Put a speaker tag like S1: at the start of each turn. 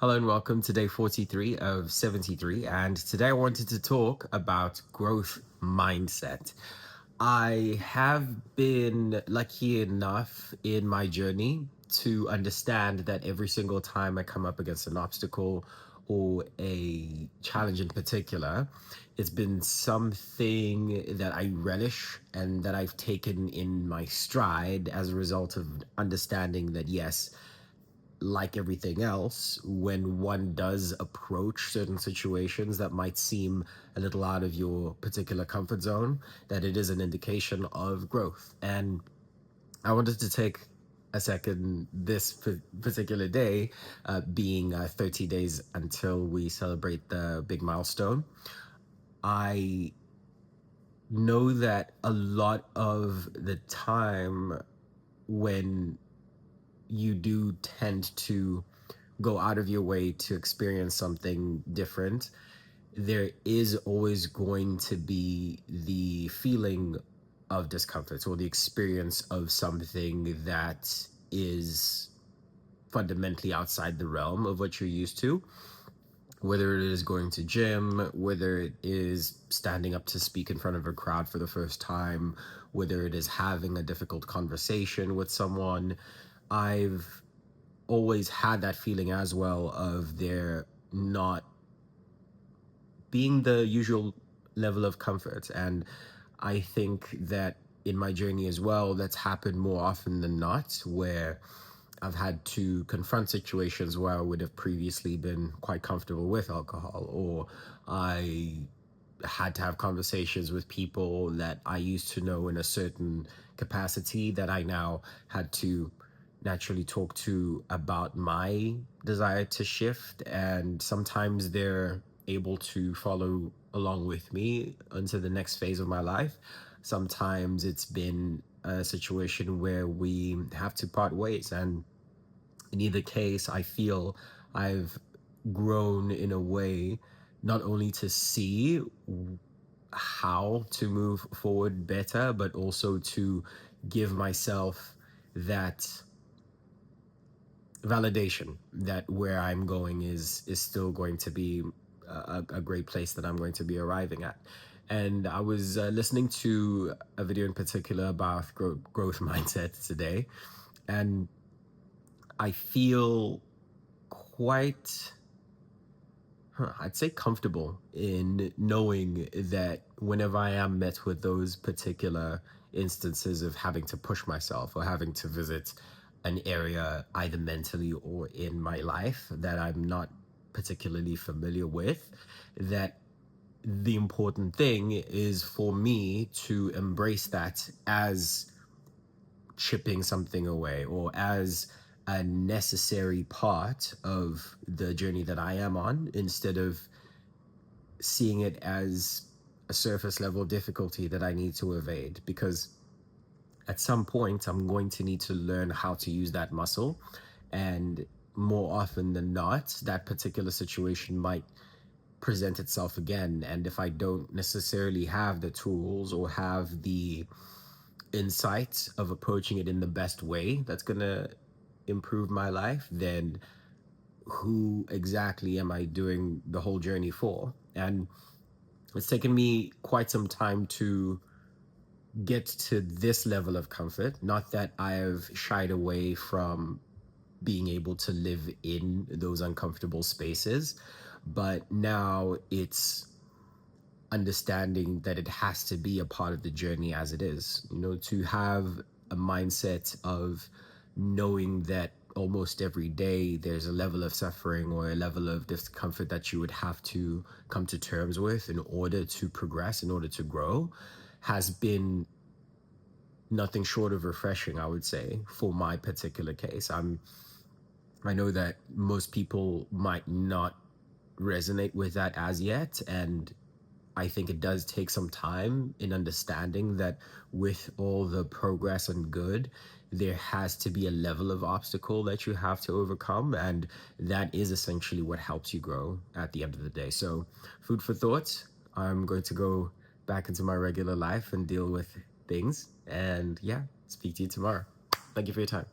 S1: Hello and welcome to day 43 of 73. And today I wanted to talk about growth mindset. I have been lucky enough in my journey to understand that every single time I come up against an obstacle or a challenge in particular, it's been something that I relish and that I've taken in my stride as a result of understanding that, yes, like everything else, when one does approach certain situations that might seem a little out of your particular comfort zone, that it is an indication of growth. And I wanted to take a second this particular day, being 30 days until we celebrate the big milestone. I know that a lot of the time when you do tend to go out of your way to experience something different, there is always going to be the feeling of discomfort or the experience of something that is fundamentally outside the realm of what you're used to. Whether it is going to gym, whether it is standing up to speak in front of a crowd for the first time, whether it is having a difficult conversation with someone, I've always had that feeling as well of there not being the usual level of comfort. And I think that in my journey as well, that's happened more often than not, where I've had to confront situations where I would have previously been quite comfortable with alcohol, or I had to have conversations with people that I used to know in a certain capacity that I now had to naturally talk to about my desire to shift. And sometimes they're able to follow along with me into the next phase of my life. Sometimes it's been a situation where we have to part ways. And in either case, I feel I've grown in a way not only to see how to move forward better, but also to give myself that validation that where I'm going is still going to be a great place that I'm going to be arriving at. And I was listening to a video in particular about growth mindset today, and I feel quite, I'd say, comfortable in knowing that whenever I am met with those particular instances of having to push myself or having to visit an area either mentally or in my life that I'm not particularly familiar with, that the important thing is for me to embrace that as chipping something away or as a necessary part of the journey that I am on, instead of seeing it as a surface level difficulty that I need to evade. Because at some point, I'm going to need to learn how to use that muscle. And more often than not, that particular situation might present itself again. And if I don't necessarily have the tools or have the insight of approaching it in the best way that's going to improve my life, then who exactly am I doing the whole journey for? And it's taken me quite some time to get to this level of comfort. Not that I have shied away from being able to live in those uncomfortable spaces, but now it's understanding that it has to be a part of the journey as it is, to have a mindset of knowing that almost every day there's a level of suffering or a level of discomfort that you would have to come to terms with in order to progress, in order to grow, has been nothing short of refreshing, I would say, for my particular case. I know that most people might not resonate with that as yet, and I think it does take some time in understanding that with all the progress and good, there has to be a level of obstacle that you have to overcome. And that is essentially what helps you grow at the end of the day. So, food for thought. I'm going to go back into my regular life and deal with things. And yeah, speak to you tomorrow. Thank you for your time.